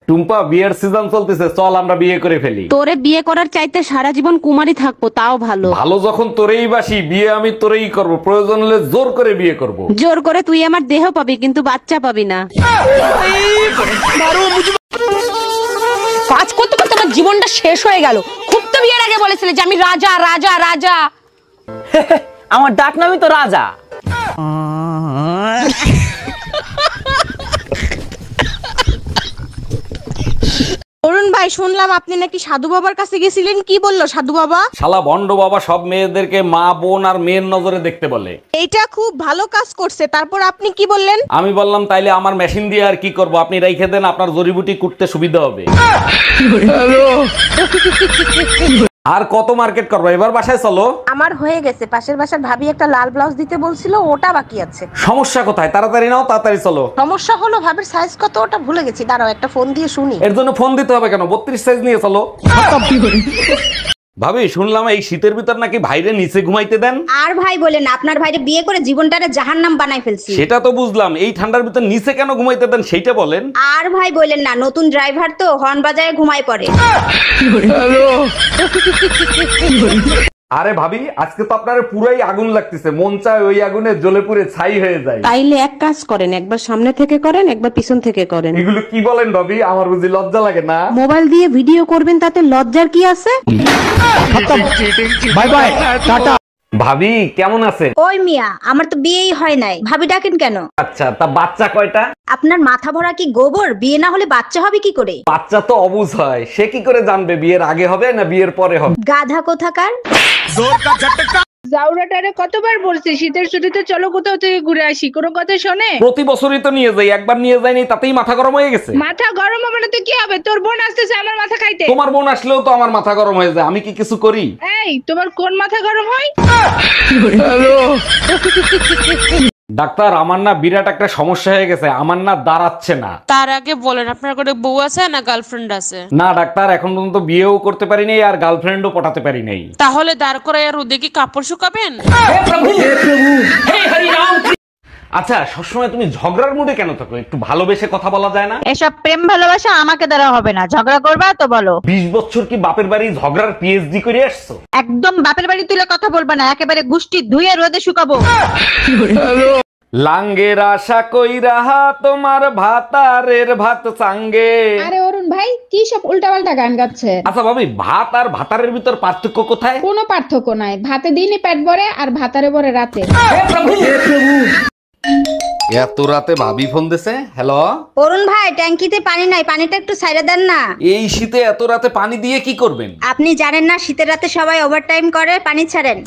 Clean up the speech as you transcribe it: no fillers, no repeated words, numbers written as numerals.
টুম্পা, বিয়ের সিজন চলতেছে, চল আমরা বিয়ে করে ফেলি। তোরে বিয়ে করার চাইতে সারা জীবন কুমারী থাকবো তাও ভালো। ভালো যখন তোরেই বাসি, বিয়ে আমি তোরেই করব, প্রয়োজন হলে জোর করে বিয়ে করব। জোর করে তুই আমার দেহ পাবি কিন্তু বাচ্চা পাবি না। কাজ করতে করতে আমার জীবনটা শেষ হয়ে গেল। খুব তো বিয়ের আগে বলেছিলে যে আমি রাজা রাজা রাজা। আমার ডাক নামই তো রাজা। অরুণ ভাই, শুনলাম আপনি নাকি সাধু বাবার কাছে গেছিলেন, কি বললো সাধু বাবা? শালা ভন্ড বাবা সব মেয়েদেরকে মা, বোন আর মেয়ের নজরে দেখতে বলে। এইটা খুব ভালো কাজ করছে, তারপর আপনি কি বললেন? আমি বললাম তাইলে আমার মেশিন দিয়ে আর কি করব, আপনি রাইখে দেন, আপনার জড়িবুটি কুটতে সুবিধা হবে। আর কত মার্কেট করবো, এবার বাসায় চলো। আমার হয়ে গেছে, পাশের বাসার ভাবি একটা লাল ব্লাউজ দিতে বলছিল, ওটা বাকি আছে। সমস্যা কোথায়? তাড়াতাড়ি নাও, তাড়াতাড়ি চলো। সমস্যা হলো ভাবির সাইজ কত ওটা ভুলে গেছি, দাঁড়াও একটা ফোন দিয়ে শুনি। এর জন্য ফোন দিতে হবে কেন? 32 সাইজ নিয়ে চলো। ভাবি, শুনলাম এই শীতের ভিতর নাকি ভাইরে নিচে ঘুমাইতে দেন। আর ভাই বলেন, আপনার ভাইরে বিয়ে করে জীবনটারে জাহান্নাম বানাই ফেলছি। সেটা তো বুঝলাম, এই ঠান্ডার ভিতর নিচে কেন ঘুমাইতে দেন সেইটা বলেন। আর ভাই বলেন না, নতুন ড্রাইভার তো হর্ন বাজায় ঘুমায় পড়ে। আরে ভাবি, আজকে তো আপনার পুরাই আগুন লাগতেছে, মন চায় ওই আগুনে জ্বলে পুড়ে ছাই হয়ে যায়। তাইলে এক কাজ করেন, একবার সামনে থেকে করেন, একবার পিছন থেকে করেন। এগুলো কি বলেন ভাবি? আমার বুঝি লজ্জা লাগে না? মোবাইল দিয়ে ভিডিও করবেন, তাতে লজ্জার কি আছে? Bye bye, tata. ভাবি কেমন আছেন? ওই মিয়া, আমার তো বিয়েই হয় নাই, ভাবি ডাকেন কেন? আচ্ছা, তা বাচ্চা কয়টা? আপনার মাথা ভরা কি গোবর? বিয়ে না হলে বাচ্চা হবে কি করে? বাচ্চা তো অবুঝ হয়, সে কি করে জানবে বিয়ের আগে হবে না বিয়ের পরে হবে? গাধা কোথাকার। জাউরাটারে কতবার বলছি শীতের ছুটিতে চলো কোথাও থেকে ঘুরে আসি, কোনো কথা শোনে? প্রতি বছরই তো নিয়ে যাই, একবার নিয়ে যাইনি তাতেই মাথা গরম হয়ে গেছে। মাথা গরম হবে না তো কি হবে? তোর বোন আসতেছে আমার মাথা খাইতে। তোমার বোন আসলেও তো আমার মাথা গরম হয়ে যায়, আমি কি কিছু করি? এই, তোমার কোন মাথা গরম হয়? ডাক্তার, আমার না বিরাট একটা সমস্যা হয়ে গেছে, আমার না দাঁড়াচ্ছে না। তার আগে বলেন আপনার কোনো বউ আছে না গার্লফ্রেন্ড আছে? না ডাক্তার, এখন পর্যন্ত বিয়েও করতে পারি নাই আর গার্লফ্রেন্ডও পটাতে পারি নাই। তাহলে দাঁড় করে আর রোদে কি কাপড় শুকাবেন? আচ্ছা, সবসময় তুমি ঝগড়ার মুডে কেন থাকো? একটু ভালোবেসে কথা বলা যায় না? এসব প্রেম ভালোবাসা আমাকে দ্বারা হবে না, ঝগড়া করবা তো বলো। 20 বছর কি বাপের বাড়ি ঝগড়ার পিএইচডি করে আসছো? একদম বাপের বাড়ি তুলে কথা বলবা না, একেবারে গুষ্টি ধুয়ে রোদে শুকাবো। লাঙ্গের আশা কইরা তোমার ভাতারের ভাত চাঙ্গে। আরে অরুণ ভাই, কি সব উল্টাপাল্টা গান গাচ্ছে? আচ্ছা ভাবি, ভাত আর ভাতারের ভিতর পার্থক্য কোথায়? কোনো পার্থক্য নাই, ভাতে দিনে পেট ভরে আর ভাতারে ভরে রাতে। এত রাতে ভাবি ফোন দিছে। হ্যালো অরুণ ভাই, ট্যাঙ্কিতে পানি নাই, পানিটা একটু ছাইড়া দেন না। এই শীতে এত রাতে পানি দিয়ে কি করবেন? আপনি জানেন না শীতের রাতে সবাই ওভারটাইম করে, পানি ছাড়েন।